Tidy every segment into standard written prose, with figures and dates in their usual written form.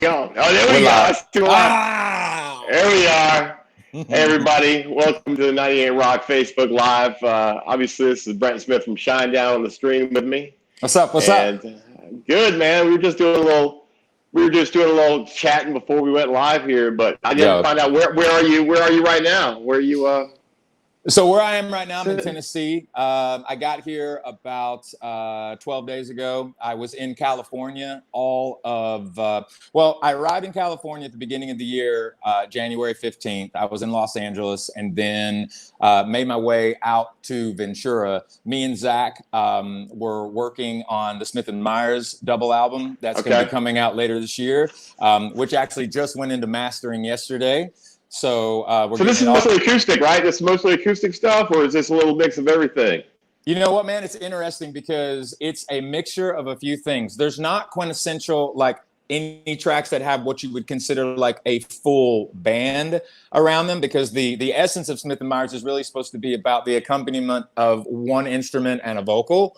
Go. Oh, there We're we go. live. That's too loud. There we are. Hey, everybody. Welcome to the 98 Rock Facebook Live. Obviously, this is Brent Smith from Shinedown on the stream with me. What's up? What's up? Good, man. We were just doing a little chatting before we went live here, but I didn't Yo. find out where are you? Where are you right now? Where are you? So where I am right now, I'm in Tennessee. I got here about 12 days ago. I was in California I arrived in California at the beginning of the year, January 15th. I was in Los Angeles and then made my way out to Ventura. Me and Zach were working on the Smith & Myers double album that's going to be coming out later this year, which actually just went into mastering yesterday. So this is mostly acoustic, right? This is mostly acoustic stuff, or is this a little mix of everything? You know what, man? It's interesting because it's a mixture of a few things. There's not quintessential, like any tracks that have what you would consider like a full band around them, because the essence of Smith & Myers is really supposed to be about the accompaniment of one instrument and a vocal.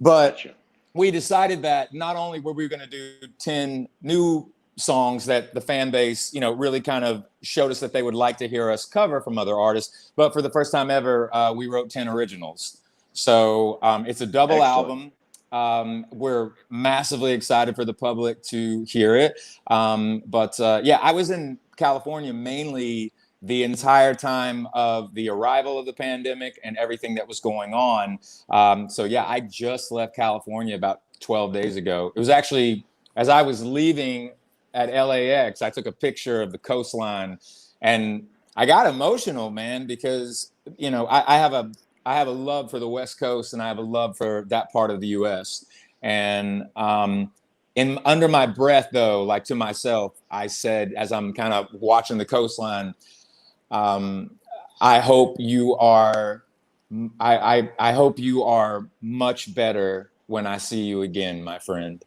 But we decided that not only were we going to do 10 new songs that the fan base, really kind of showed us that they would like to hear us cover from other artists, but for the first time ever, we wrote 10 originals. So it's a double album. We're massively excited for the public to hear it. I was in California mainly the entire time of the arrival of the pandemic and everything that was going on. I just left California about 12 days ago. It was actually, as I was leaving at LAX, I took a picture of the coastline and I got emotional, man, because, I have a love for the West Coast and I have a love for that part of the US. And under my breath, though, like to myself, I said, as I'm kind of watching the coastline, I hope you are much better when I see you again, my friend.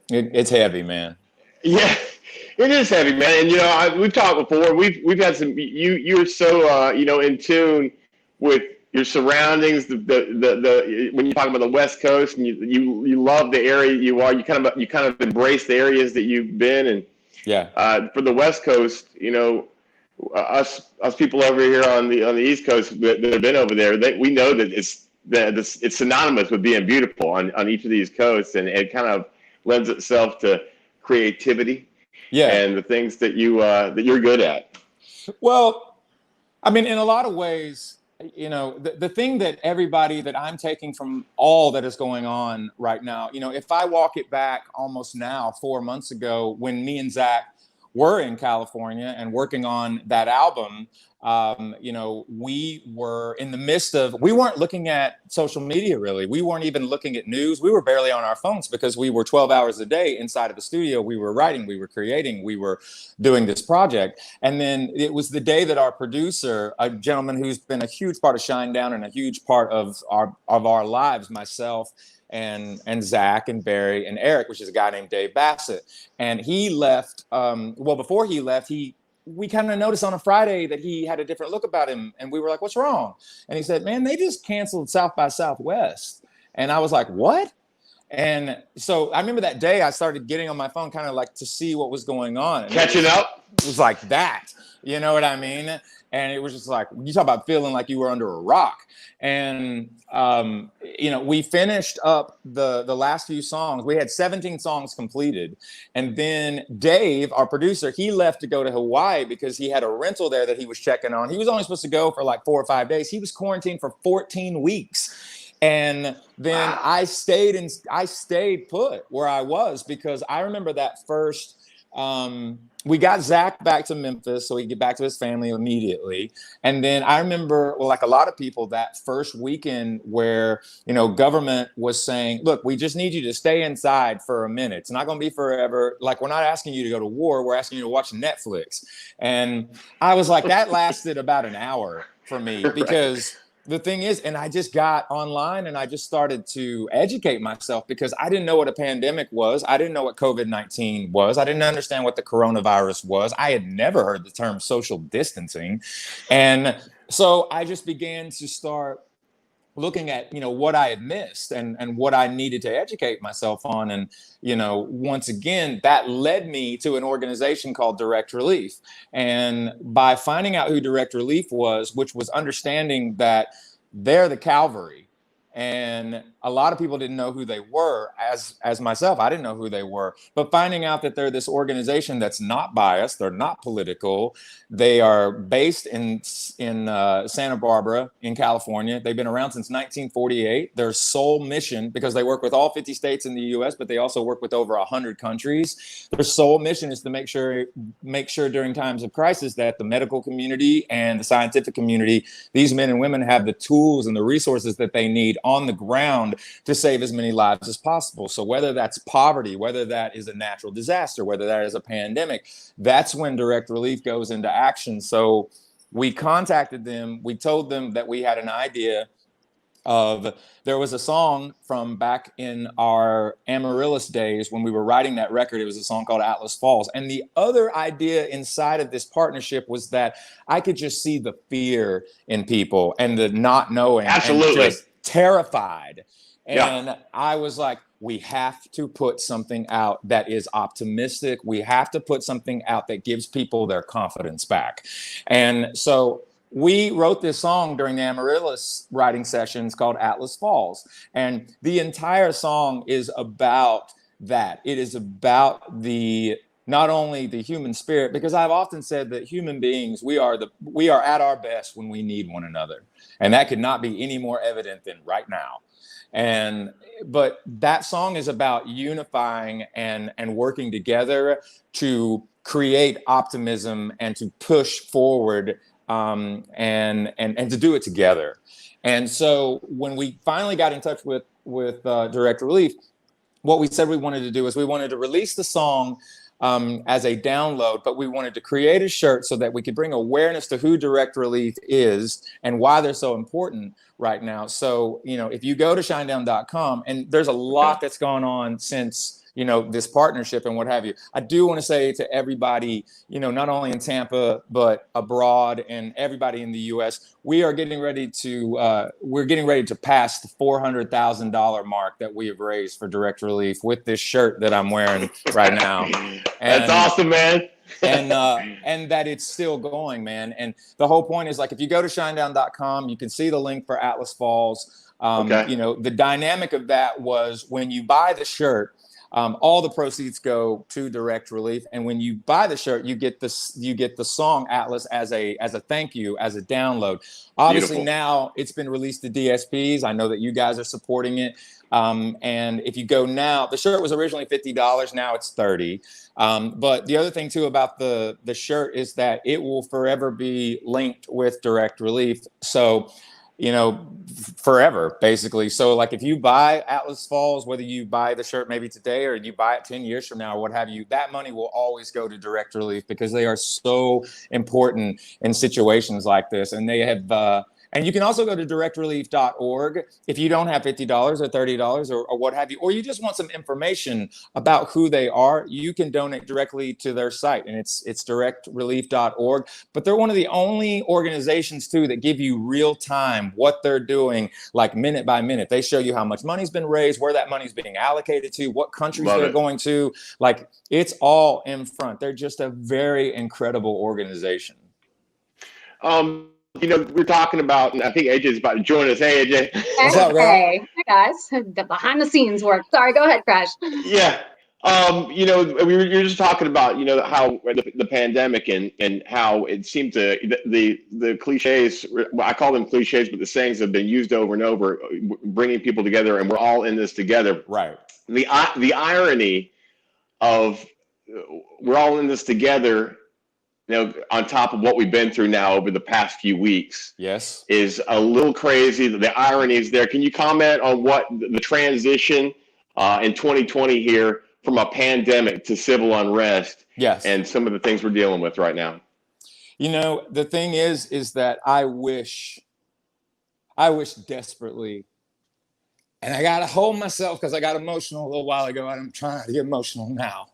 It's heavy, man. Yeah, it is heavy, man. And we've talked before. We've had some. You're so in tune with your surroundings. The when you talk about the West Coast and you love the area you are. You kind of embrace the areas that you've been. And for the West Coast, us people over here on the East Coast that have been over there, we know that it's synonymous with being beautiful on each of these coasts, and it kind of lends itself to creativity and the things that you're good at. Well, I mean, in a lot of ways, the thing that everybody that I'm taking from all that is going on right now, if I walk it back almost now 4 months ago when me and Zach were in California and working on that album, we were in the midst of, we weren't looking at social media really. We weren't even looking at news. We were barely on our phones because we were 12 hours a day inside of the studio. We were writing, we were creating, we were doing this project. And then it was the day that our producer, a gentleman who's been a huge part of Shinedown and a huge part of our lives, myself, and Zach and Barry and Eric, which is a guy named Dave Bassett. And he left, before he left, we kind of noticed on a Friday that he had a different look about him. And we were like, what's wrong? And he said, man, they just canceled South by Southwest. And I was like, what? And so I remember that day I started getting on my phone kind of like to see what was going on. And catching up. It was like that. You know what I mean? And it was just like, you talk about feeling like you were under a rock. And, we finished up the last few songs. We had 17 songs completed. And then Dave, our producer, he left to go to Hawaii because he had a rental there that he was checking on. He was only supposed to go for like 4 or 5 days. He was quarantined for 14 weeks. And then I stayed put where I was because I remember that first, we got Zach back to Memphis so he could get back to his family immediately. And then I remember, like a lot of people, that first weekend where, government was saying, look, we just need you to stay inside for a minute. It's not going to be forever. Like, we're not asking you to go to war. We're asking you to watch Netflix. And I was like, that lasted about an hour for me because the thing is, and I just got online and I just started to educate myself because I didn't know what a pandemic was. I didn't know what COVID-19 was. I didn't understand what the coronavirus was. I had never heard the term social distancing. And so I just began to start looking at, what I had missed and what I needed to educate myself on. And, once again, that led me to an organization called Direct Relief. And by finding out who Direct Relief was, which was understanding that they're the Calvary, and a lot of people didn't know who they were, as myself. I didn't know who they were. But finding out that they're this organization that's not biased, they're not political, they are based in Santa Barbara in California. They've been around since 1948. Their sole mission, because they work with all 50 states in the U.S., but they also work with over 100 countries. Their sole mission is to make sure during times of crisis that the medical community and the scientific community, these men and women, have the tools and the resources that they need on the ground to save as many lives as possible. So whether that's poverty, whether that is a natural disaster, whether that is a pandemic, that's when Direct Relief goes into action. So we contacted them. We told them that we had an idea there was a song from back in our Amaryllis days when we were writing that record. It was a song called Atlas Falls. And the other idea inside of this partnership was that I could just see the fear in people and the not knowing. Absolutely. And just terrified. And I was like, we have to put something out that is optimistic. We have to put something out that gives people their confidence back. And so we wrote this song during the Amaryllis writing sessions called Atlas Falls. And the entire song is about that. It is about not only the human spirit, because I've often said that human beings, we are at our best when we need one another. And that could not be any more evident than right now. But that song is about unifying and working together to create optimism and to push forward, and to do it together. And so when we finally got in touch with Direct Relief, what we said we wanted to do is we wanted to release the song as a download, but we wanted to create a shirt so that we could bring awareness to who Direct Relief is and why they're so important right now. So, if you go to shinedown.com, and there's a lot that's gone on since, this partnership and what have you. I do want to say to everybody, not only in Tampa, but abroad and everybody in the US, we are getting ready to pass the $400,000 mark that we have raised for Direct Relief with this shirt that I'm wearing right now. That's awesome, man. and that it's still going, man. And the whole point is, like, if you go to shinedown.com, you can see the link for Atlas Falls. The dynamic of that was when you buy the shirt, all the proceeds go to Direct Relief, and when you buy the shirt, you get the song Atlas as a thank you, as a download. Obviously, now it's been released to DSPs. I know that you guys are supporting it. And if you go now, the shirt was originally $50. Now it's $30. But the other thing too about the shirt is that it will forever be linked with Direct Relief. So, forever, basically. So, like, if you buy Atlas Falls, whether you buy the shirt maybe today or you buy it 10 years from now or what have you, that money will always go to Direct Relief because they are so important in situations like this. And they have, and you can also go to directrelief.org if you don't have $50 or $30 or what have you, or you just want some information about who they are. You can donate directly to their site, and it's directrelief.org. But they're one of the only organizations too that give you real time what they're doing, like minute by minute. They show you how much money's been raised, where that money's being allocated to, what countries they're going to. Like, it's all in front. They're just a very incredible organization. We're talking about, and I think AJ is about to join us. Hey, AJ. What's up, girl? Hey, guys. The behind the scenes work. Sorry, go ahead, Crash. Yeah. You're just talking about, how the pandemic and how it seemed to, the cliches, I call them cliches, but the sayings have been used over and over, bringing people together, and we're all in this together. Right. The irony of we're all in this together, on top of what we've been through now over the past few weeks, yes, is a little crazy. The irony is there. Can you comment on what the transition in 2020 here from a pandemic to civil unrest, yes, and some of the things we're dealing with right now? The thing is that I wish desperately, and I got to hold myself because I got emotional a little while ago, and I'm trying to get emotional now.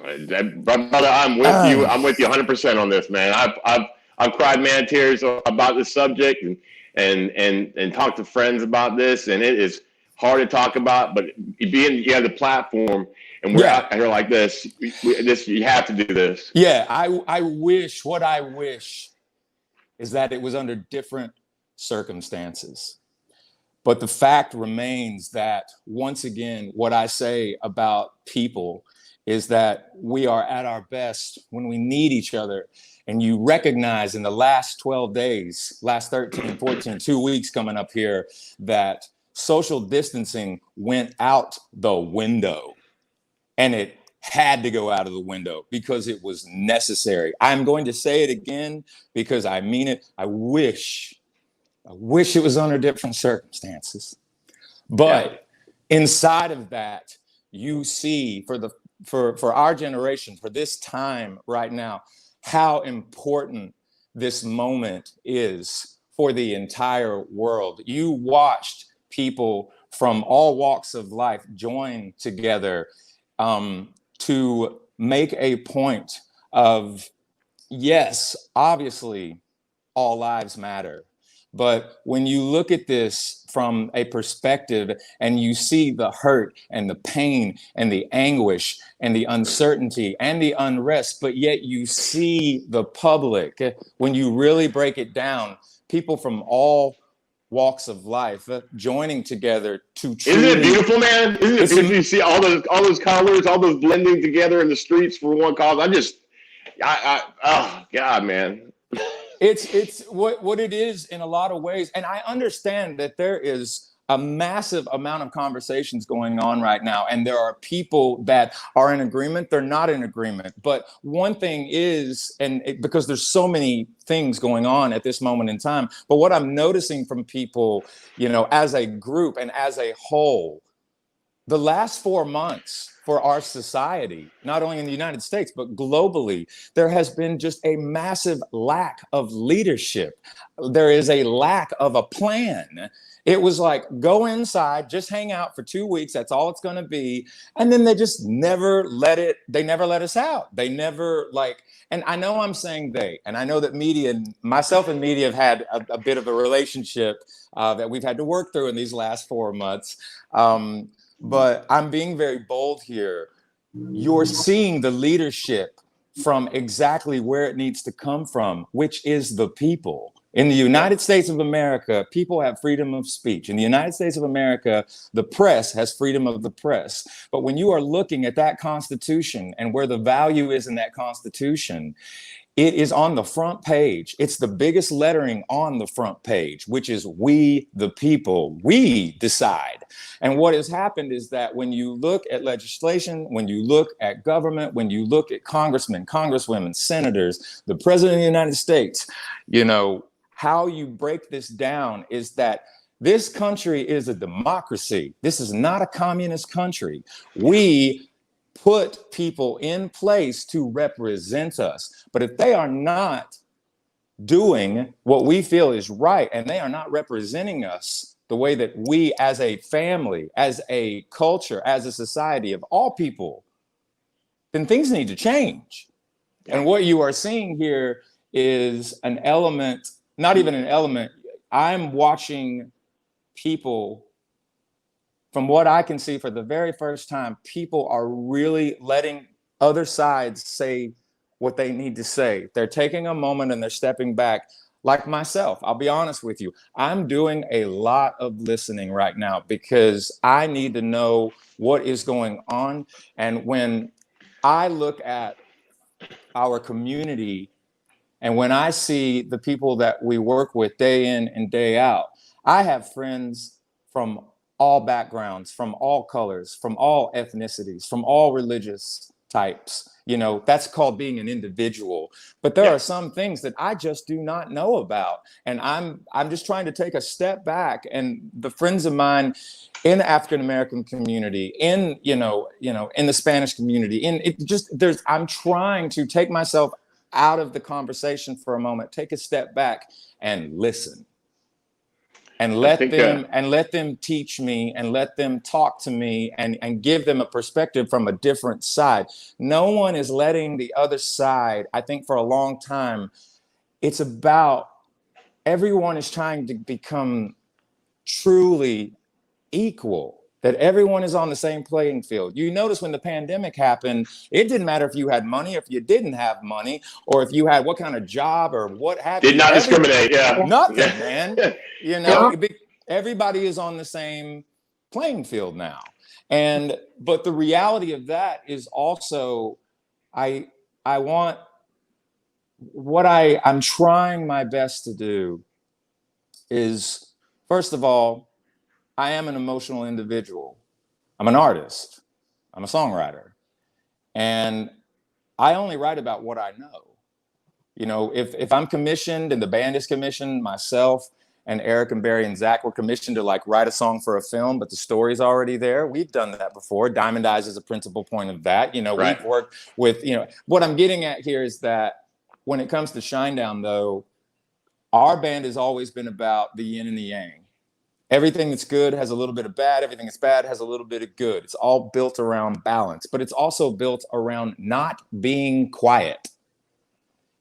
Brother, I'm with you. I'm with you 100% on this, man. I've cried man tears about this subject, and and talk to friends about this, and it is hard to talk about, but you have the platform, and we're out here like this. You have to do this. Yeah, I wish, what I wish is that it was under different circumstances. But the fact remains that, once again, what I say about people is that we are at our best when we need each other. And you recognize in the last 12 days, last 13, 14, 2 weeks coming up here, that social distancing went out the window. And it had to go out of the window because it was necessary. I'm going to say it again because I mean it. I wish it was under different circumstances. But inside of that, you see for our generation, for this time right now, how important this moment is for the entire world. You watched people from all walks of life join together to make a point of, yes, obviously, all lives matter. But when you look at this from a perspective and you see the hurt and the pain and the anguish and the uncertainty and the unrest, but yet you see the public, when you really break it down, people from all walks of life joining together to truly... Isn't it beautiful, man? Isn't it beautiful? You see all those colors, all those blending together in the streets for one cause. Oh God, man. It's what it is in a lot of ways. And I understand that there is a massive amount of conversations going on right now. And there are people that are in agreement, they're not in agreement. But one thing is, because there's so many things going on at this moment in time, but what I'm noticing from people, as a group and as a whole, the last 4 months for our society, not only in the United States, but globally, there has been just a massive lack of leadership. There is a lack of a plan. It was like, go inside, just hang out for 2 weeks. That's all it's going to be. And then they just never let us out. They never and I know I'm saying they, and I know that myself and media have had a bit of a relationship that we've had to work through in these last 4 months. But I'm being very bold here. You're seeing the leadership from exactly where it needs to come from, which is the people. In the United States of America, people have freedom of speech. In the United States of America, the press has freedom of the press. But when you are looking at that Constitution and where the value is in that Constitution, it is on the front page. It's the biggest lettering on the front page, which is we, the people, we decide. And what has happened is that when you look at legislation, when you look at government, when you look at congressmen, congresswomen, senators, the president of the United States, how you break this down is that this country is a democracy. This is not a communist country. We put people in place to represent us. But if they are not doing what we feel is right, and they are not representing us the way that we as a family, as a culture, as a society of all people, then things need to change. And what you are seeing here is an element, not even an element. I'm watching people, from what I can see for the very first time, people are really letting other sides say what they need to say. They're taking a moment and they're stepping back. Like myself, I'll be honest with you, I'm doing a lot of listening right now because I need to know what is going on. And when I look at our community and when I see the people that we work with day in and day out, I have friends from all backgrounds, from all colors, from all ethnicities, from all religious types. That's called being an individual. But there are some things that I just do not know about. And I'm just trying to take a step back. And the friends of mine in the African American community, in in the Spanish community, I'm trying to take myself out of the conversation for a moment, take a step back and listen. And let them teach me and let them talk to me and give them a perspective from a different side. No one is letting the other side. I think for a long time, it's about everyone is trying to become truly equal, that everyone is on the same playing field. You notice when the pandemic happened, it didn't matter if you had money, if you didn't have money, or if you had what kind of job or what have you. Did not discriminate. Yeah. Nothing, man. You know, Yeah. everybody is on the same playing field now. But the reality of that is also, I want, what I'm trying my best to do is, first of all, I am an emotional individual. I'm an artist. I'm a songwriter. And I only write about what I know. You know, if I'm commissioned and the band is commissioned, myself and Eric and Barry and Zach were commissioned to like write a song for a film, but the story's already there. We've done that before. Diamond Eyes is a principal point of that. You know, Right. We've worked with, you know, what I'm getting at here is that when it comes to Shinedown, though, our band has always been about the yin and the yang. Everything that's good has a little bit of bad. Everything that's bad has a little bit of good. It's all built around balance, but it's also built around not being quiet.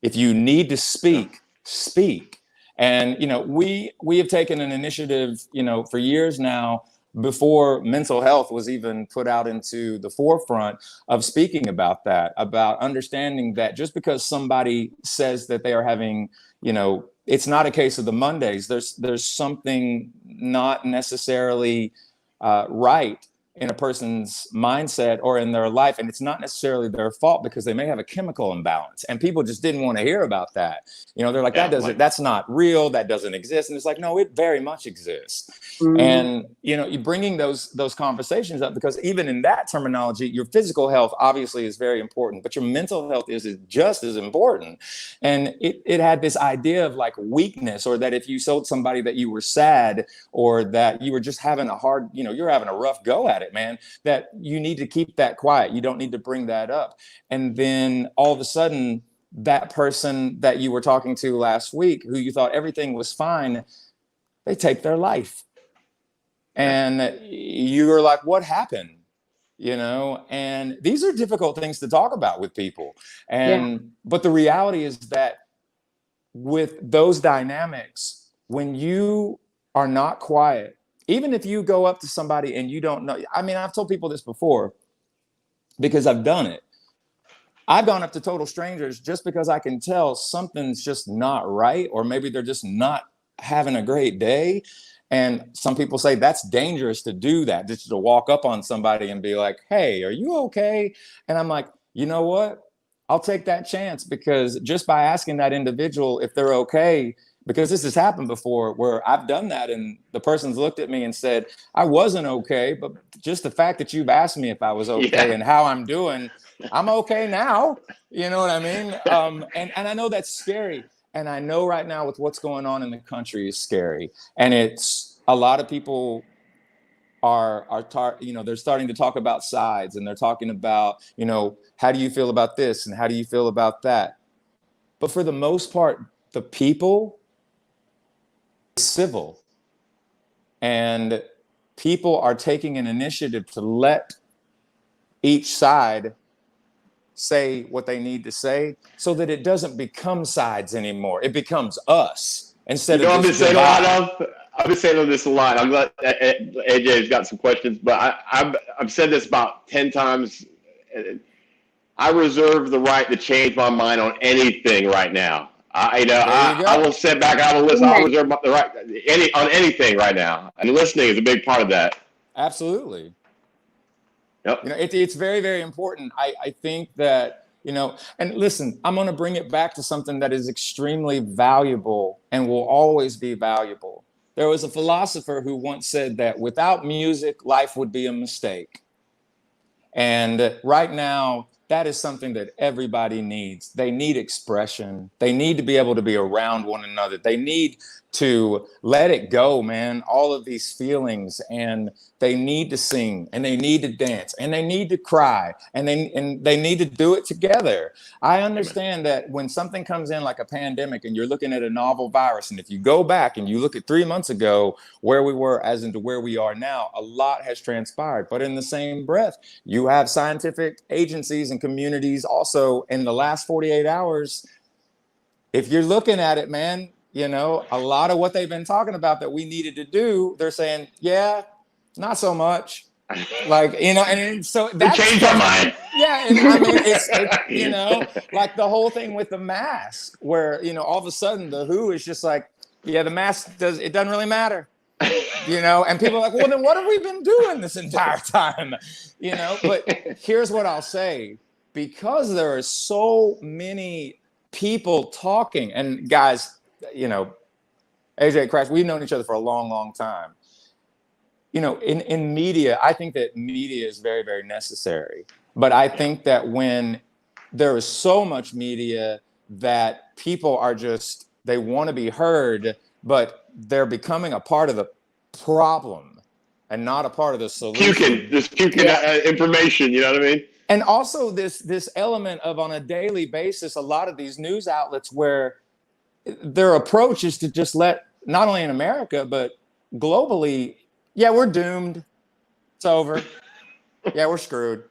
If you need to speak, speak. And, you know, we have taken an initiative, you know, for years now, before mental health was even put out into the forefront, of speaking about that, about understanding that just because somebody says that they are having, you know, it's not a case of the Mondays. There's something not necessarily right in a person's mindset or in their life, and it's not necessarily their fault, because they may have a chemical imbalance, and people just didn't want to hear about that. You know, they're like, that's not real, that doesn't exist. And it's like, no, it very much exists. And, you know, you're bringing those conversations up, because even in that terminology, your physical health obviously is very important, but your mental health is just as important. And it had this idea of like weakness, or that if you told somebody that you were sad, or that you were just having a hard, you know, you're having a rough go at it, man, that you need to keep that quiet. You don't need to bring that up. And then all of a sudden, that person that you were talking to last week, who you thought everything was fine, they take their life. And you're like, what happened? You know, and these are difficult things to talk about with people. But the reality is that with those dynamics, when you are not quiet, even if you go up to somebody and you don't know, I mean, I've told people this before because I've done it. I've gone up to total strangers just because I can tell something's just not right, or maybe they're just not having a great day. And some people say that's dangerous to do that, just to walk up on somebody and be like, hey, are you okay? And I'm like, you know what? I'll take that chance, because just by asking that individual if they're okay, because this has happened before where I've done that and the person's looked at me and said, I wasn't okay, but just the fact that you've asked me if I was okay and how I'm doing, I'm okay now. You know what I mean? And I know that's scary. And I know right now with what's going on in the country is scary. And it's a lot of people they're starting to talk about sides, and they're talking about, you know, how do you feel about this? And how do you feel about that? But for the most part, the people, civil, and people are taking an initiative to let each side say what they need to say, so that it doesn't become sides anymore. It becomes us instead of this divide. I've been saying this a lot. I'm glad AJ's got some questions, but I've said this about 10 times. I reserve the right to change my mind on anything right now. I will sit back. I will listen. I'll reserve the right on anything right now. And listening is a big part of that. Absolutely. Yep. You know, it's very, very important. I think that, you know, and listen, I'm going to bring it back to something that is extremely valuable and will always be valuable. There was a philosopher who once said that without music, life would be a mistake. And right now, that is something that everybody needs. They need expression. They need to be able to be around one another. They need to let it go, man, all of these feelings, and they need to sing, and they need to dance, and they need to cry, and they need to do it together. I understand that when something comes in like a pandemic and you're looking at a novel virus, and if you go back and you look at 3 months ago where we were as into where we are now, a lot has transpired. But in the same breath, you have scientific agencies and communities also in the last 48 hours. If you're looking at it, man, you know, a lot of what they've been talking about that we needed to do, they're saying, yeah, not so much. Like, you know, and so They that's changed our mind. yeah, and I mean, it's you know, like the whole thing with the mask, where you know, all of a sudden the WHO is just like, yeah, the mask doesn't really matter, you know, and people are like, well, then what have we been doing this entire time, you know? But here's what I'll say: because there are so many people talking, and guys, you know, AJ, Crash, we've known each other for a long, long time. You know, in media, I think that media is very, very necessary. But I think that when there is so much media that people are just, they want to be heard, but they're becoming a part of the problem and not a part of the solution. Puking information, you know what I mean? And also this element of, on a daily basis, a lot of these news outlets where their approach is to just let, not only in America, but globally, yeah, we're doomed. It's over. Yeah, we're screwed.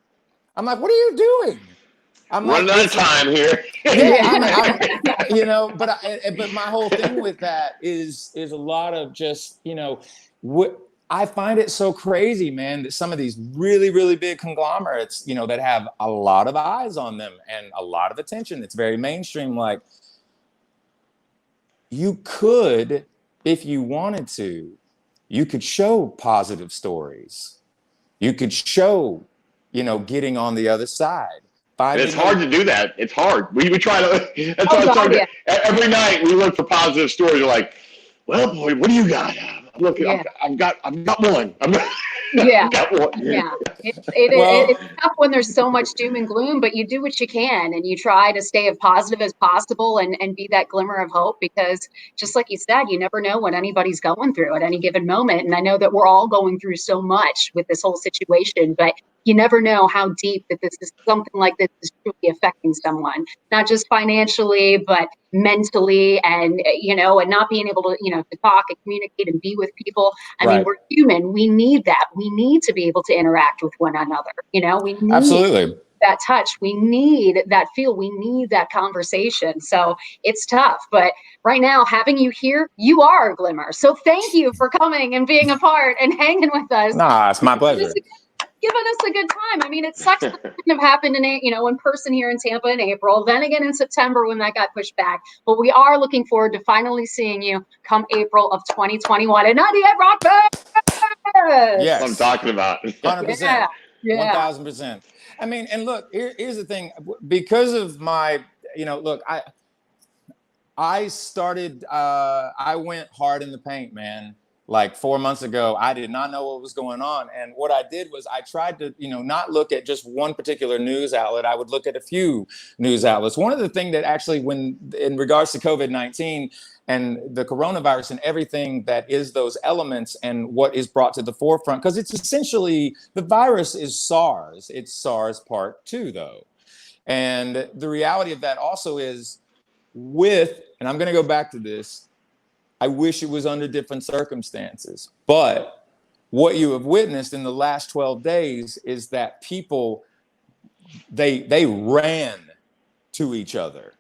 I'm like, what are you doing? I'm running out of time here. Yeah, you know, but my whole thing with that is a lot of just, you know, I find it so crazy, man, that some of these really, really big conglomerates, you know, that have a lot of eyes on them and a lot of attention. It's very mainstream. Like, you could, if you wanted to, you could show positive stories. You could show, you know, getting on the other side. It's hard to do that. It's hard. We try to. That's why it's hard. Every night we look for positive stories. We're like, well, boy, what do you got? Look, I've got one. Yeah. Got one. Yeah. It's tough when there's so much doom and gloom, but you do what you can and you try to stay as positive as possible and be that glimmer of hope, because just like you said, you never know what anybody's going through at any given moment. And I know that we're all going through so much with this whole situation, but you never know how deep that this is, something like this is truly affecting someone, not just financially, but mentally, and, you know, and not being able to, you know, to talk and communicate and be with people. I mean, we're human. We need that. We need to be able to interact with one another. You know, we need absolutely that touch. We need that feel. We need that conversation. So it's tough, but right now, having you here, you are a glimmer. So thank you for coming and being a part and hanging with us. Nah, it's my pleasure. Giving us a good time. I mean, it sucks that it couldn't have happened in person here in Tampa in April, then again in September when that got pushed back. But we are looking forward to finally seeing you come April of 2021 at 98 Rock. Yes, that's what I'm talking about. 100%, 1000%. I mean, and look, here's the thing. Because of my, you know, look, I started, I went hard in the paint, man. Like 4 months ago, I did not know what was going on. And what I did was I tried to, you know, not look at just one particular news outlet. I would look at a few news outlets. One of the things that actually, when in regards to COVID-19 and the coronavirus and everything that is those elements and what is brought to the forefront, because it's essentially, the virus is SARS. It's SARS part 2, though. And the reality of that also is and I'm going to go back to this, I wish it was under different circumstances. But what you have witnessed in the last 12 days is that people, they ran to each other.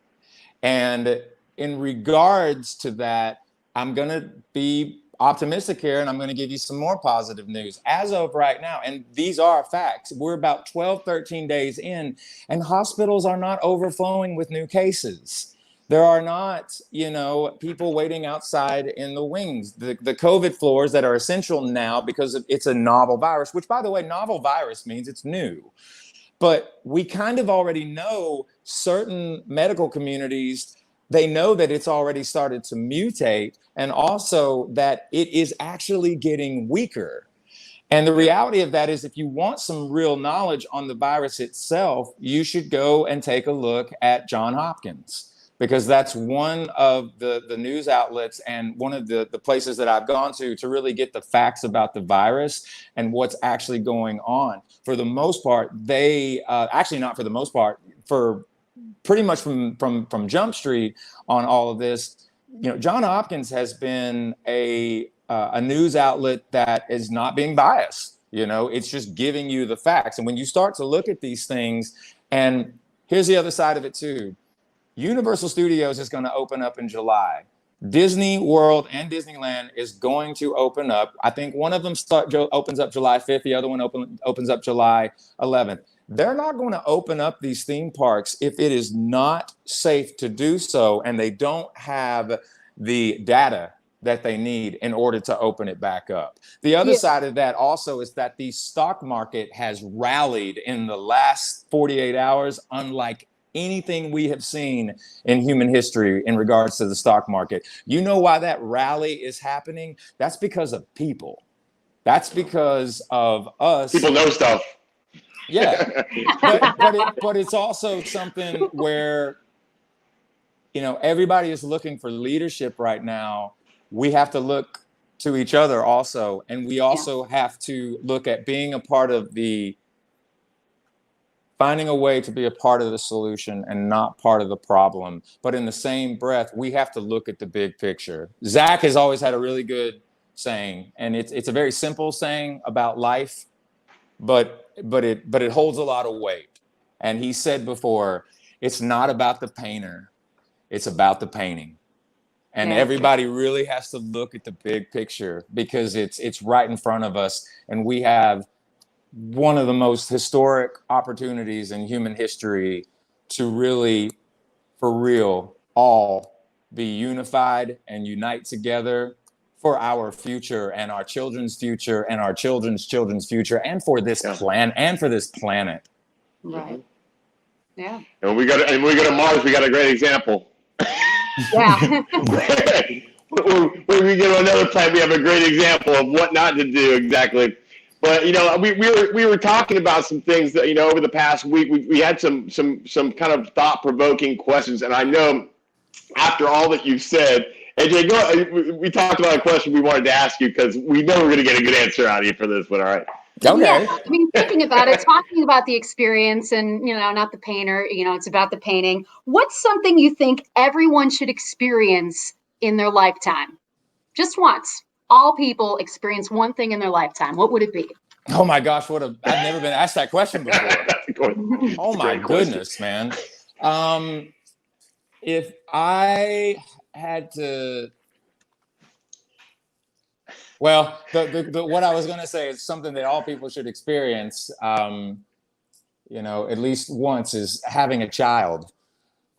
And in regards to that, I'm going to be optimistic here, and I'm going to give you some more positive news. As of right now, and these are facts, we're about 12, 13 days in, and hospitals are not overflowing with new cases. There are not, you know, people waiting outside in the wings. The COVID floors that are essential now because it's a novel virus, which, by the way, novel virus means it's new. But we kind of already know certain medical communities, they know that it's already started to mutate, and also that it is actually getting weaker. And the reality of that is, if you want some real knowledge on the virus itself, you should go and take a look at Johns Hopkins. Because that's one of the news outlets and one of the places that I've gone to really get the facts about the virus and what's actually going on. For the most part, they actually not for the most part, for pretty much from Jump Street on all of this, you know, Johns Hopkins has been a news outlet that is not being biased. You know, it's just giving you the facts. And when you start to look at these things, and here's the other side of it too. Universal Studios is going to open up in July. Disney World and Disneyland is going to open up. I think one of them opens up July 5th. The other one opens up July 11th. They're not going to open up these theme parks if it is not safe to do so, and they don't have the data that they need in order to open it back up. The other side of that also is that the stock market has rallied in the last 48 hours, unlike anything we have seen in human history in regards to the stock market. You know why that rally is happening? That's because of people. That's because of us. People know stuff. Yeah, but it's also something where, everybody is looking for leadership right now. We have to look to each other also, and we also have to look at being a part of finding a way to be a part of the solution and not part of the problem. But in the same breath, we have to look at the big picture. Zach has always had a really good saying, and it's a very simple saying about life, but it holds a lot of weight. And he said before, it's not about the painter, it's about the painting. And everybody really has to look at the big picture because it's right in front of us, and we have one of the most historic opportunities in human history to really, for real, all be unified and unite together for our future and our children's future and our children's children's future and for this planet. Right. Yeah. And when we go to Mars, we got a great example. Yeah. When we get on another planet, we have a great example of what not to do exactly. But we were talking about some things that over the past week we had some kind of thought-provoking questions, and I know after all that you've said, AJ, we talked about a question we wanted to ask you because we know we're going to get a good answer out of you for this one. All right. Okay. Yeah, I mean, thinking about it, talking about the experience and, not the painter, it's about the painting. What's something you think everyone should experience in their lifetime? Just once. All people experience one thing in their lifetime. What would it be? Oh my gosh, I've never been asked that question before. Oh my goodness, man. If I had to, well, what I was going to say is something that all people should experience, at least once, is having a child.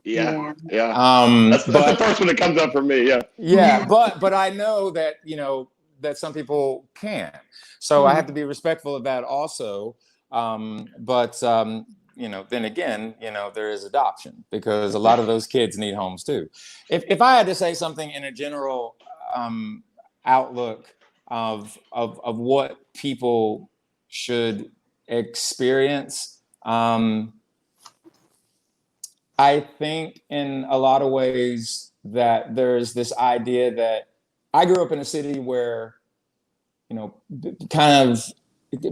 Yeah. That's the first one that comes up for me. Yeah. Yeah, but I know that that some people can't. So I have to be respectful of that also. Then again, there is adoption because a lot of those kids need homes too. If I had to say something in a general outlook of what people should experience, I think in a lot of ways that there's this idea that I grew up in a city where, kind of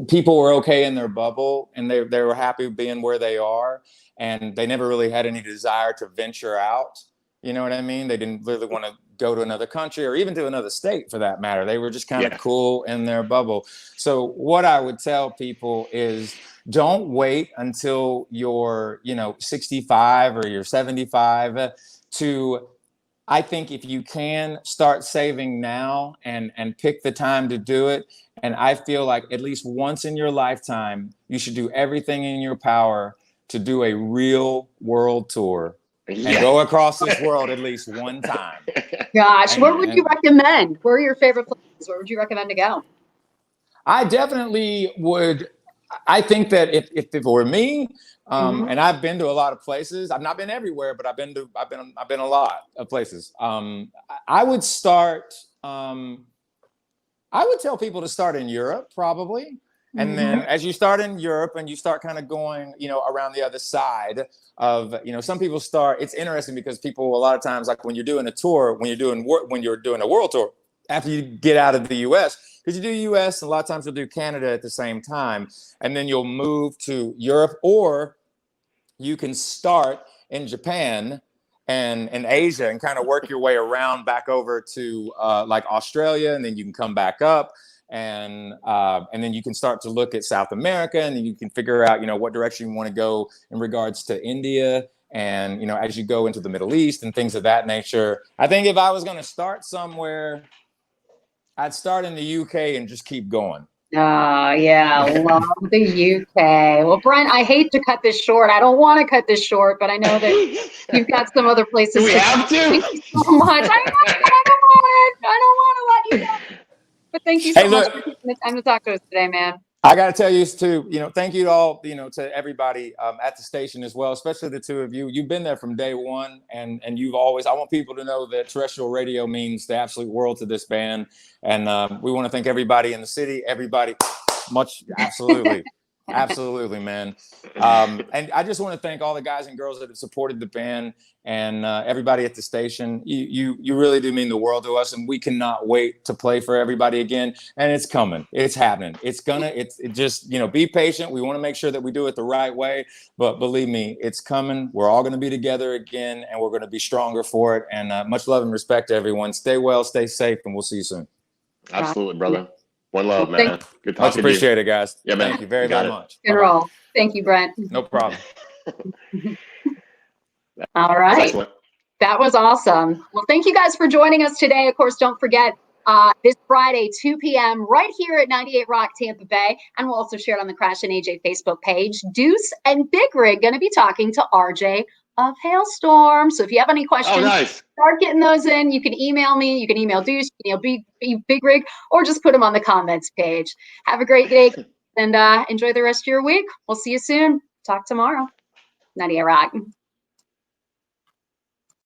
people were okay in their bubble and they were happy being where they are. And they never really had any desire to venture out. You know what I mean? They didn't really want to go to another country or even to another state for that matter. They were just kind of cool in their bubble. So what I would tell people is don't wait until you're, 65 or you're 75 to, I think if you can start saving now and pick the time to do it. And I feel like at least once in your lifetime, you should do everything in your power to do a real world tour and go across this world at least one time. Gosh, where would you recommend? Where are your favorite places? Where would you recommend to go? I definitely would. I think that if it were me, and I've been to a lot of places. I've not been everywhere, but I've been a lot of places. I would start. I would tell people to start in Europe, probably. And then as you start in Europe and you start kind of going, around the other side of, some people start, it's interesting because people a lot of times, like when you're doing a tour, when you're doing a world tour, after you get out of the US, because you do US, and a lot of times you'll do Canada at the same time. And then you'll move to Europe, or you can start in Japan and in Asia and kind of work your way around back over to like Australia, and then you can come back up. And then you can start to look at South America, and then you can figure out, what direction you want to go in regards to India And, you know, as you go into the Middle East and things of that nature, I think if I was going to start somewhere, I'd start in the UK and just keep going. Oh, yeah, love the UK. Well, Brent, I hate to cut this short. I don't want to cut this short, but I know that you've got some other places. Do we have to? Thank you so much. I don't want to let you go. But thank you so much for taking the time to talk to us today, man. I got to tell you too, you know, thank you to all, you know, to everybody at the station as well, especially the two of you. You've been there from day one, and you've always, I want people to know that terrestrial radio means the absolute world to this band. And we want to thank everybody in the city, everybody absolutely. Absolutely, man. And I just want to thank all the guys and girls that have supported the band, and everybody at the station. You really do mean the world to us, and we cannot wait to play for everybody again. And it's coming. It's happening. It's just, you know, be patient. We want to make sure that we do it the right way. But believe me, it's coming. We're all going to be together again, and we're going to be stronger for it. And much love and respect to everyone. Stay well, stay safe, and we'll see you soon. Absolutely, brother. One love, man. Good talking Much appreciated, guys. Yeah, man. Thank you very, very much. General. Thank you, Brent. No problem. All right. That was awesome. Well, thank you guys for joining us today. Of course, don't forget this Friday, 2 p.m. right here at 98 Rock Tampa Bay. And we'll also share it on the Crash and AJ Facebook page. Deuce and Big Rig going to be talking to RJ of Hailstorm. So if you have any questions, start getting those in. You can email me. You can email Deuce, you know, Big Rig, or just put them on the comments page. Have a great day and enjoy the rest of your week. We'll see you soon. Talk tomorrow. 98 Rock.